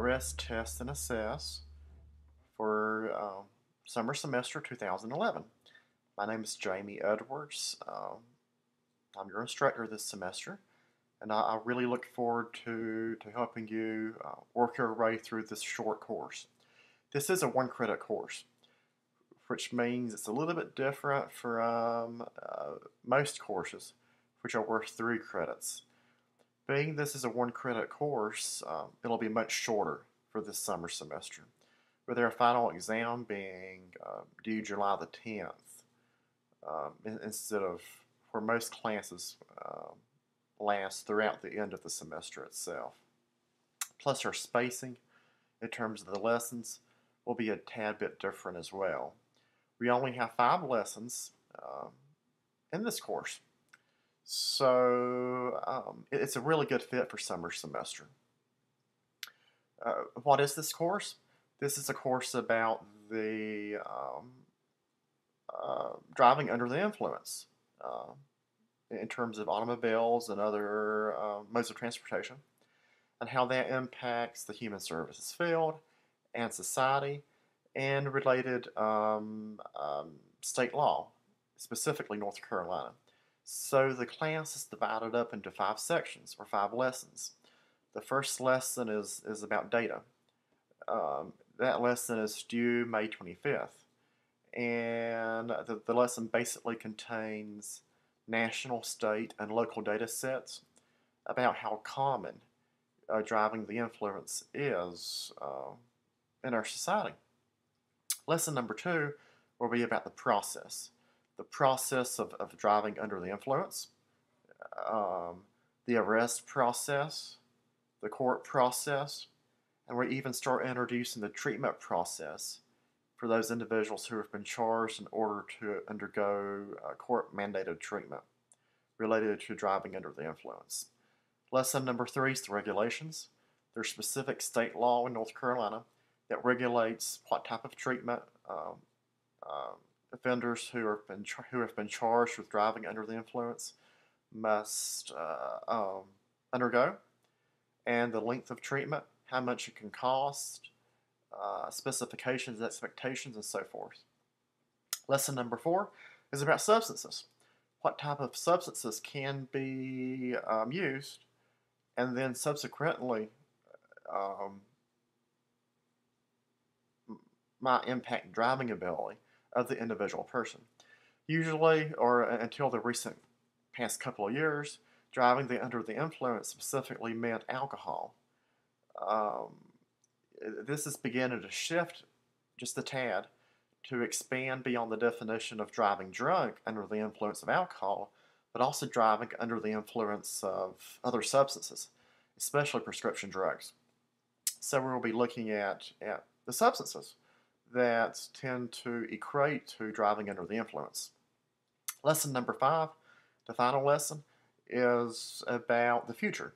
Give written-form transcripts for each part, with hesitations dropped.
Arrest, Test, and Assess for summer semester 2011. My name is Jamie Edwards. I'm your instructor this semester, and I really look forward to helping you work your way through this short course. This is a one-credit course, which means it's a little bit different from most courses, which are worth 3 credits. Being this is a one-credit course, it'll be much shorter for this summer semester, with their final exam being due July the 10th, instead of where most classes last throughout the end of the semester itself. Plus, our spacing in terms of the lessons will be a tad bit different as well. We only have 5 lessons in this course, so it's a really good fit for summer semester. What is this course? This is a course about the driving under the influence in terms of automobiles and other modes of transportation, and how that impacts the human services field and society and related state law, specifically North Carolina. So the class is divided up into 5 sections or 5 lessons. The first lesson is about data. That lesson is due May 25th, and the lesson basically contains national, state, and local data sets about how common driving the influence is in our society. Lesson number 2 will be about the process of driving under the influence, the arrest process, the court process, and we even start introducing the treatment process for those individuals who have been charged in order to undergo court-mandated treatment related to driving under the influence. Lesson number 3 is the regulations. There's specific state law in North Carolina that regulates what type of treatment offenders who have been charged with driving under the influence must undergo, and the length of treatment, how much it can cost, specifications, expectations, and so forth. Lesson number 4 is about substances. What type of substances can be used, and then subsequently might impact driving ability of the individual person. Usually, or until the recent past couple of years, driving under the influence specifically meant alcohol. This is beginning to shift just a tad to expand beyond the definition of driving drunk under the influence of alcohol, but also driving under the influence of other substances, especially prescription drugs. So we'll be looking at the substances that tend to equate to driving under the influence. Lesson number 5, the final lesson, is about the future,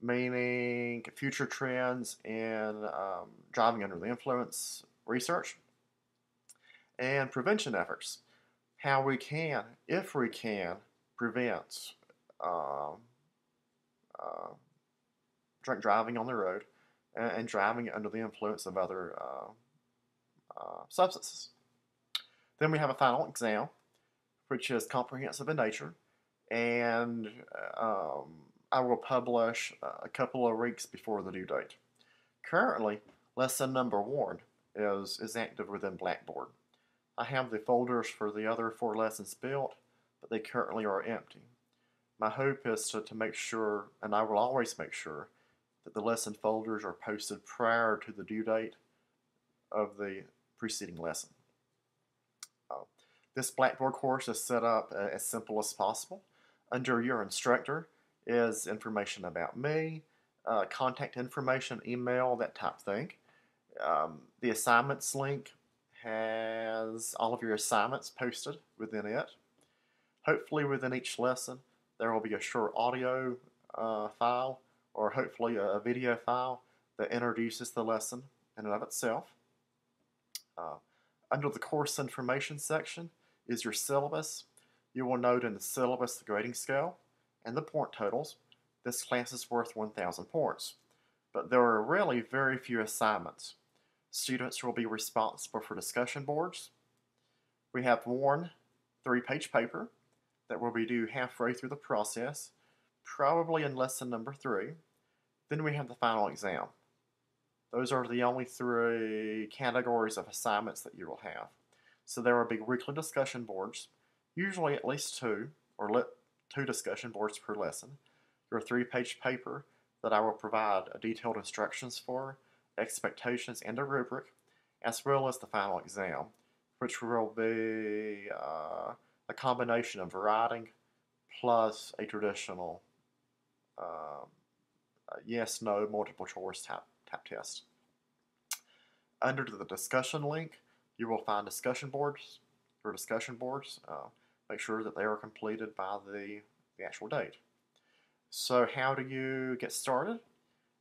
meaning future trends in driving under the influence research and prevention efforts. How we can, if we can, prevent drunk driving on the road and driving under the influence of other substances. Then we have a final exam, which is comprehensive in nature, and I will publish a couple of weeks before the due date. Currently, lesson number 1 is active within Blackboard. I have the folders for the other 4 lessons built, but they currently are empty. My hope is to make sure, and I will always make sure, that the lesson folders are posted prior to the due date of the preceding lesson. This Blackboard course is set up as simple as possible. Under your instructor is information about me, contact information, email, that type thing. The assignments link has all of your assignments posted within it. Hopefully within each lesson there will be a short audio file, or hopefully a video file that introduces the lesson in and of itself. Under the course information section is your syllabus. You will note in the syllabus the grading scale and the point totals. This class is worth 1,000 points. but there are really very few assignments. Students will be responsible for discussion boards. We have one 3-page paper that will be due halfway through the process, probably in lesson number 3. Then we have the final exam. Those are the only 3 categories of assignments that you will have. So there will be weekly discussion boards, usually at least 2, or 2 discussion boards per lesson. Your 3-page paper that I will provide detailed instructions for, expectations, and a rubric, as well as the final exam, which will be a combination of writing plus a traditional yes/no multiple choice type test. Under the discussion link, you will find discussion boards. Make sure that they are completed by the actual date. So how do you get started?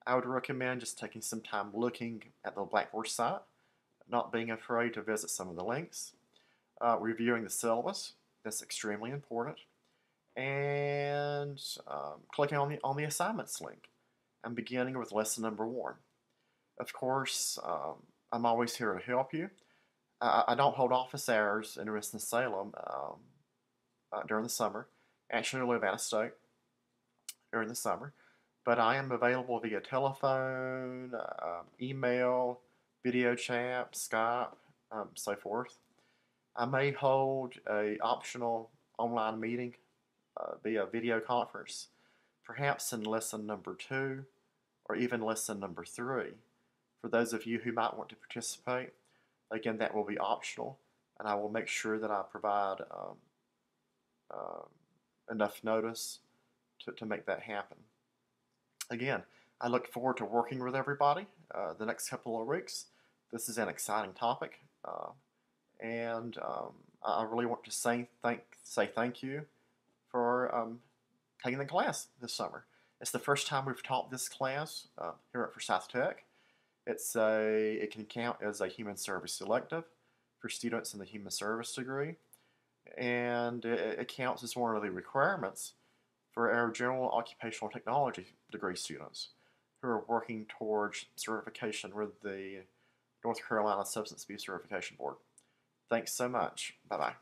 I would recommend just taking some time looking at the Blackboard site, not being afraid to visit some of the links, reviewing the syllabus. That's extremely important, and clicking on the assignments link and beginning with lesson number 1. Of course, I'm always here to help you. I don't hold office hours in Winston-Salem during the summer. I actually live out of state during the summer, but I am available via telephone, email, video chat, Skype, so forth. I may hold a optional online meeting via video conference, perhaps in lesson number 2 or even lesson number 3. For those of you who might want to participate, again, that will be optional, and I will make sure that I provide enough notice to make that happen. Again, I look forward to working with everybody the next couple of weeks. This is an exciting topic, and I really want to say thank you for taking the class this summer. It's the first time we've taught this class here at Forsyth Tech. It can count as a human service elective for students in the human service degree, and it counts as one of the requirements for our general occupational technology degree students who are working towards certification with the North Carolina Substance Abuse Certification Board. Thanks so much. Bye-bye.